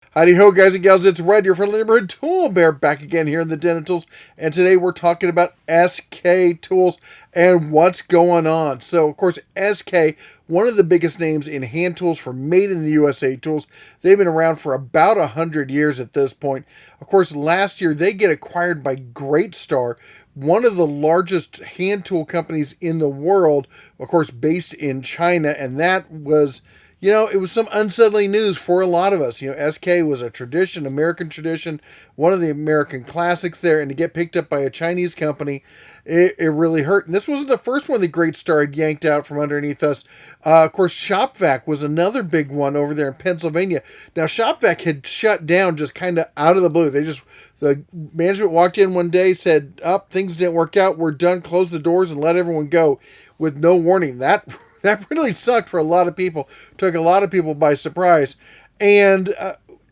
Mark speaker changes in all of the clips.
Speaker 1: Howdy ho, guys and gals, it's Red, your friendly neighborhood tool bear, back again here in the Den of Tools, and today we're talking about SK Tools and what's going on. So, of course, SK, one of the biggest names in hand tools for made in the USA tools. They've been around for about 100 years at this point. Of course, last year they get acquired by Great Star, one of the largest hand tool companies in the world, of course, based in China, and that was it was some unsettling news for a lot of us. SK was a tradition, American tradition, one of the American classics there, and to get picked up by a Chinese company, it really hurt. And this wasn't the first one the Great Star had yanked out from underneath us. Of course, ShopVac was another big one over there in Pennsylvania. Now, ShopVac had shut down just kind of out of the blue. The management walked in one day, said, "Up, things didn't work out. We're done. Close the doors and let everyone go," with no warning. That really sucked for a lot of people. Took a lot of people by surprise, and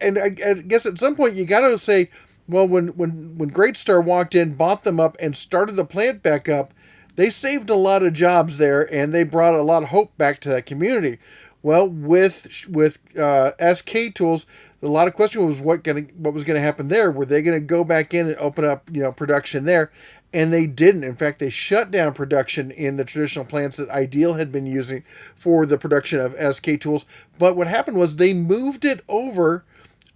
Speaker 1: I guess at some point you got to say, well, when Great Star walked in, bought them up, and started the plant back up, they saved a lot of jobs there, and they brought a lot of hope back to that community. Well, with SK Tools, a lot of question was what was gonna happen there. Were they gonna go back in and open up production there? And they didn't. In fact, they shut down production in the traditional plants that Ideal had been using for the production of SK Tools. But what happened was they moved it over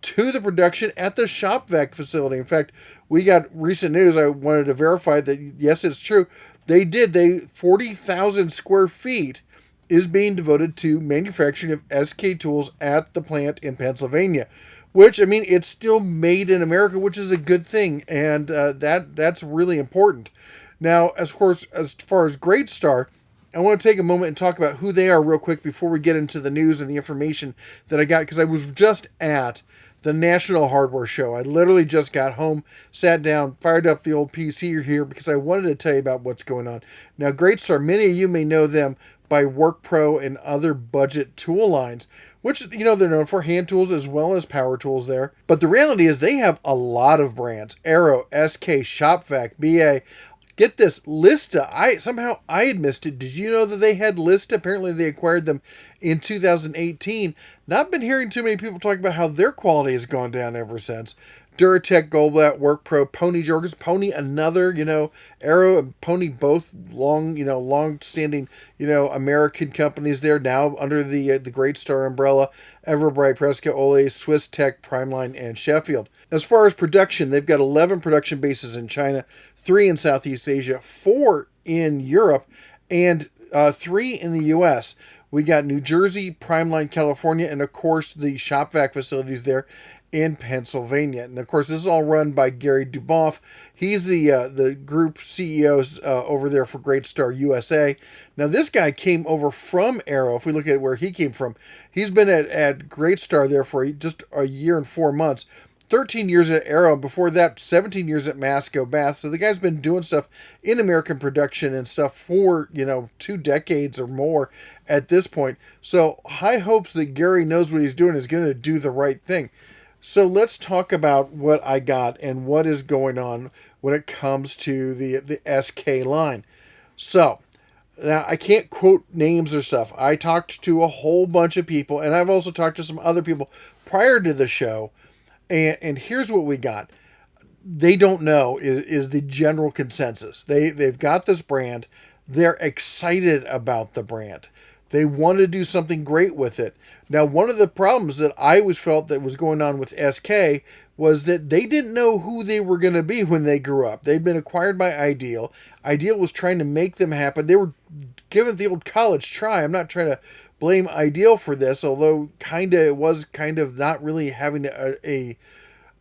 Speaker 1: to the production at the ShopVac facility. In fact, we got recent news. I wanted to verify that yes, it's true. They did. 40,000 square feet is being devoted to manufacturing of SK Tools at the plant in Pennsylvania. Which, I mean, it's still made in America, which is a good thing, and that's really important. Now, as far as Great Star, I want to take a moment and talk about who they are real quick before we get into the news and the information that I got, because I was just at the National Hardware Show. I literally just got home, sat down, fired up the old PC here because I wanted to tell you about what's going on. Now, Great Star, many of you may know them by WorkPro and other budget tool lines, which, they're known for hand tools as well as power tools there. But the reality is they have a lot of brands. Arrow, SK, ShopVac, BA. Get this, Lista. I had missed it. Did you know that they had Lista? Apparently they acquired them in 2018. Not been hearing too many people talk about how their quality has gone down ever since. Duratech, Goldblatt, WorkPro, Pony Jorgens, Pony another, Arrow and Pony both long-standing, American companies there now under the Great Star umbrella. Everbright, Prescott, Ole, Swiss Tech, Primeline, and Sheffield. As far as production, they've got 11 production bases in China, 3 in Southeast Asia, 4 in Europe, and 3 in the U.S. We got New Jersey, Primeline, California, and of course the ShopVac facilities there in Pennsylvania. And of course, this is all run by Gary Duboff. He's the group CEO over there for Great Star USA. Now, this guy came over from Arrow. If we look at where he came from, he's been at Great Star there for just a year and 4 months. 13 years at Arrow. Before that, 17 years at Masco Bath. So the guy's been doing stuff in American production and stuff for, 2 decades or more at this point. So high hopes that Gary knows what he's doing, is going to do the right thing. So let's talk about what I got and what is going on when it comes to the SK line. So, now I can't quote names or stuff. I talked to a whole bunch of people, and I've also talked to some other people prior to the show, and here's what we got. They don't know is the general consensus. They've got this brand. They're excited about the brand. They want to do something great with it. Now, one of the problems that I always felt that was going on with SK was that they didn't know who they were going to be when they grew up. They'd been acquired by Ideal. Ideal was trying to make them happen. They were giving the old college try. I'm not trying to blame Ideal for this, although it was not really having a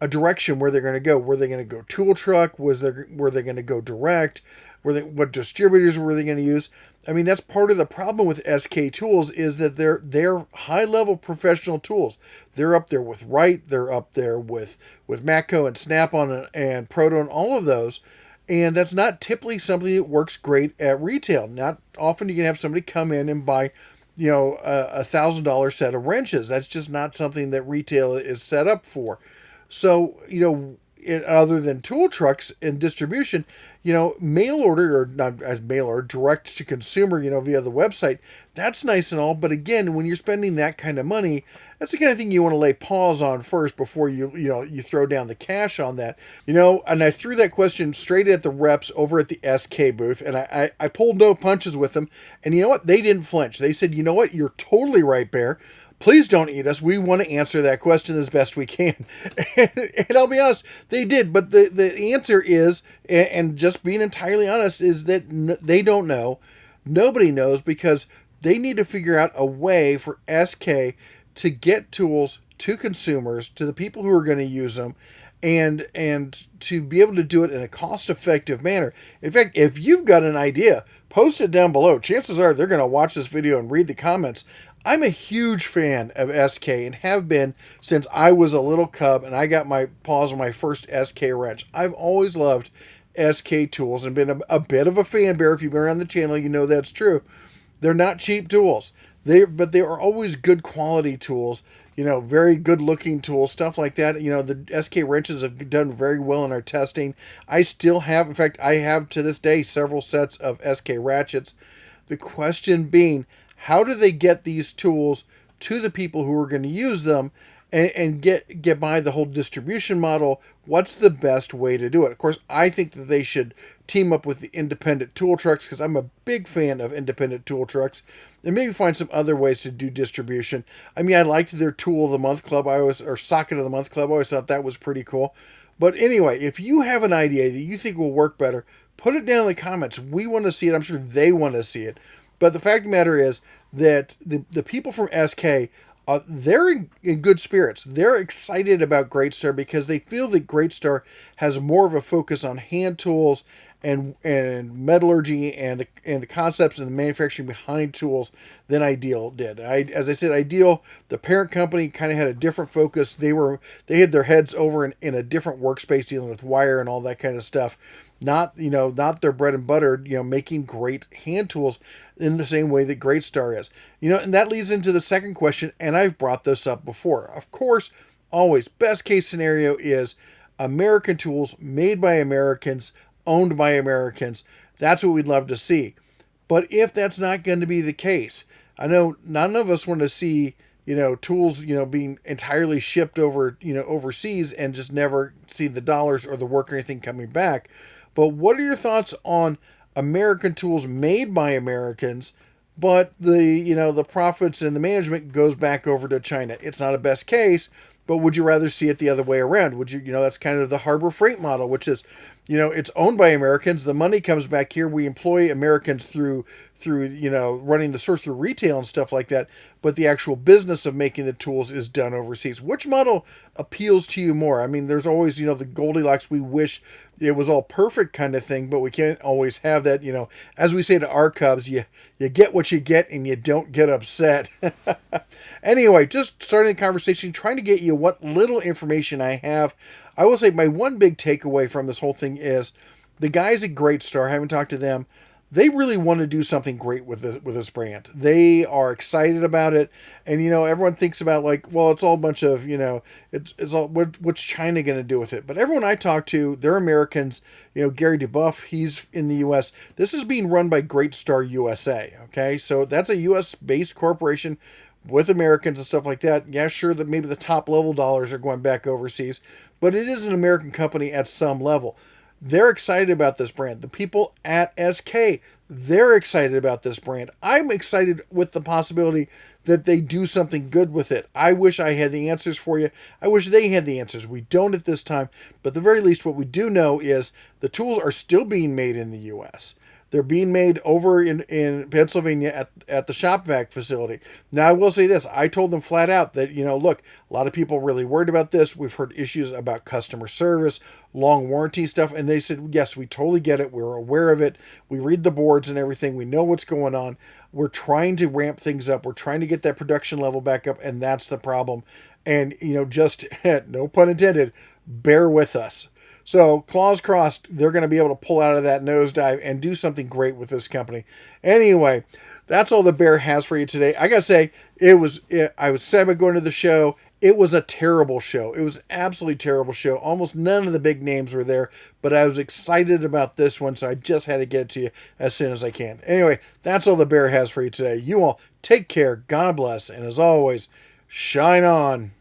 Speaker 1: direction where they're going to go. Were they going to go tool truck? Were they going to go direct? What distributors were they going to use? I mean, that's part of the problem with SK Tools, is that they're high-level professional tools. They're up there with Wright. They're up there with Matco and Snap-on and Proto and all of those. And that's not typically something that works great at retail. Not often you can have somebody come in and buy, a $1,000 set of wrenches. That's just not something that retail is set up for. So, other than tool trucks and distribution, mail order, or not as mail order, direct to consumer, via the website, that's nice and all. But again, when you're spending that kind of money, that's the kind of thing you want to lay pause on first before you throw down the cash on that. And I threw that question straight at the reps over at the SK booth, and I pulled no punches with them. And you know what? They didn't flinch. They said, you know what? You're totally right, Bear. Please don't eat us. We want to answer that question as best we can. And I'll be honest, they did. But the answer is, and just being entirely honest, is that they don't know. Nobody knows, because they need to figure out a way for SK to get tools to consumers, to the people who are going to use them, and to be able to do it in a cost-effective manner. In fact, if you've got an idea, post it down below. Chances are they're going to watch this video and read the comments. I'm a huge fan of SK and have been since I was a little cub and I got my paws on my first SK wrench. I've always loved SK tools and been a bit of a fan bear. If you've been around the channel, you know that's true. They're not cheap tools. But they are always good quality tools, very good looking tools, stuff like that. The SK wrenches have done very well in our testing. I still have, in fact, I have to this day several sets of SK ratchets. The question being, how do they get these tools to the people who are going to use them and get by the whole distribution model? What's the best way to do it? Of course, I think that they should team up with the independent tool trucks, because I'm a big fan of independent tool trucks, and maybe find some other ways to do distribution. I mean, I liked their Tool of the Month Club, or Socket of the Month Club. I always thought that was pretty cool. But anyway, if you have an idea that you think will work better, put it down in the comments. We want to see it. I'm sure they want to see it. But the fact of the matter is that the people from SK, they're in good spirits. They're excited about Great Star because they feel that Great Star has more of a focus on hand tools and metallurgy and the concepts and the manufacturing behind tools than Ideal did. As I said, Ideal, the parent company, kind of had a different focus. They had their heads over in a different workspace dealing with wire and all that kind of stuff. Not their bread and butter, making great hand tools in the same way that Great Star is. And that leads into the second question, and I've brought this up before. Of course, always, best case scenario is American tools made by Americans, owned by Americans. That's what we'd love to see. But if that's not going to be the case, I know none of us want to see, tools, being entirely shipped over, overseas and just never see the dollars or the work or anything coming back. But what are your thoughts on American tools made by Americans, but the profits and the management goes back over to China? It's not a best case, but would you rather see it the other way around? Would you, that's kind of the Harbor Freight model, which is, it's owned by Americans. The money comes back here. We employ Americans through running the source through retail and stuff like that. But the actual business of making the tools is done overseas. Which model appeals to you more? I mean, there's always, the Goldilocks, we wish it was all perfect kind of thing, but we can't always have that, as we say to our Cubs, you get what you get and you don't get upset. Anyway, just starting the conversation, trying to get you what little information I have. I will say my one big takeaway from this whole thing is the guys at Great Star, I haven't talked to them, they really want to do something great with this brand. They are excited about it. And, everyone thinks about it's all a bunch of, it's all, what's China going to do with it? But everyone I talk to, they're Americans. Gary DeBuff, he's in the U.S. This is being run by Great Star USA. Okay. So that's a U.S. based corporation with Americans and stuff like that. Yeah, sure that maybe the top level dollars are going back overseas, but it is an American company at some level. They're excited about this brand. The people at SK, they're excited about this brand. I'm excited with the possibility that they do something good with it. I wish I had the answers for you. I wish they had the answers. We don't at this time, but at the very least, what we do know is the tools are still being made in the U.S. They're being made over in Pennsylvania at the ShopVac facility. Now, I will say this. I told them flat out that, look, a lot of people are really worried about this. We've heard issues about customer service, long warranty stuff. And they said, yes, we totally get it. We're aware of it. We read the boards and everything. We know what's going on. We're trying to ramp things up. We're trying to get that production level back up. And that's the problem. And, just, no pun intended, bear with us. So, claws crossed, they're going to be able to pull out of that nosedive and do something great with this company. Anyway, that's all the Bear has for you today. I got to say, I was sad about going to the show, It was a terrible show. It was an absolutely terrible show. Almost none of the big names were there, but I was excited about this one, so I just had to get it to you as soon as I can. Anyway, that's all the bear has for you today. You all take care, God bless, and as always, shine on.